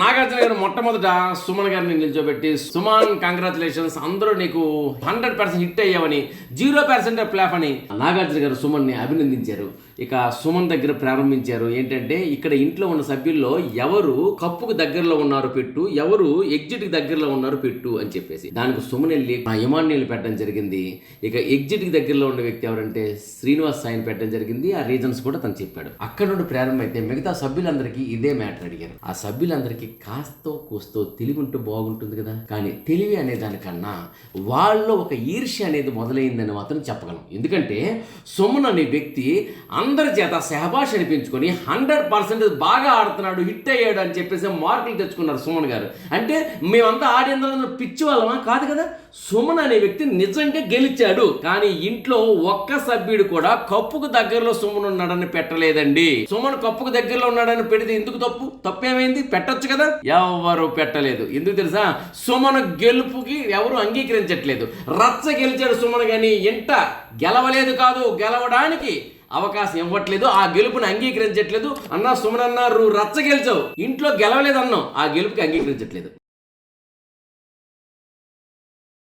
నాగార్జున గారు మొట్టమొదట సుమన్ గారిని నిల్చోబెట్టి, సుమన్ కంగ్రాచులేషన్స్, అందరూ నీకు 100% హిట్ అయ్యావని, 0% ఫ్లాప్ అని నాగార్జున గారు సుమన్ ని అభినందించారు. ఇక సుమన్ దగ్గర ప్రారంభించారు. ఏంటంటే ఇక్కడ ఇంట్లో ఉన్న సభ్యుల్లో ఎవరు కప్పుకు దగ్గరలో ఉన్నారు పెట్టు, ఎవరు ఎగ్జిట్ కి దగ్గరలో ఉన్నారు పెట్టు అని చెప్పేసి దానికి సుమన్ వెళ్ళి యమాన్యులు పెట్టడం జరిగింది. ఇక ఎగ్జిట్ కి దగ్గరలో ఉన్న వ్యక్తి ఎవరంటే శ్రీనివాస్ సాయిని పెట్టడం జరిగింది. ఆ రీజన్స్ కూడా తను చెప్పాడు. అక్కడ నుండి ప్రారంభం అయితే మిగతా సభ్యులందరికీ ఇదే మ్యాటర్ అడిగారు. ఆ సభ్యులందరికీ కాస్తో కూస్తో తెలివి ఉంటూ బాగుంటుంది కదా, కానీ తెలివి అనే దానికన్నా వాళ్ళలో ఒక ఈర్ష్య అనేది మొదలైందని మాత్రం చెప్పగలం. ఎందుకంటే సుమన్ అనే వ్యక్తి అందరి చేత శహబాష్ అనిపించుకొని 100% బాగా ఆడుతున్నాడు, హిట్ అయ్యాడు అని చెప్పేసి మార్కులు తెచ్చుకున్నారు సుమన్ గారు. అంటే మేమంతా ఆడేందులో పిచ్చి వాళ్ళమా? కాదు కదా. సుమన్ అనే వ్యక్తి నిజంగా గెలిచాడు. కానీ ఇంట్లో ఒక్క సభ్యుడు కూడా కప్పుకు దగ్గరలో సుమన్ ఉన్నాడని పెట్టలేదండి. సుమన్ కప్పుకు దగ్గరలో ఉన్నాడని పెడితే ఎందుకు తప్పు? తప్పేమైంది? పెట్టొచ్చు కదా. ఎవరు పెట్టలేదు. ఎందుకు తెలుసా? సుమన్ గెలుపుకి ఎవరు అంగీకరించట్లేదు. రచ్చ గెలిచాడు సుమన్, కానీ ఇంట గెలవలేదు కాదు, గెలవడానికి అవకాశం ఇవ్వట్లేదు. ఆ గెలుపుని అంగీకరించట్లేదు. అన్నా సుమన్ అన్నారు రచ్చ గెలిచావు, ఇంట్లో గెలవలేదు అన్నావు, ఆ గెలుపుకి అంగీకరించట్లేదు.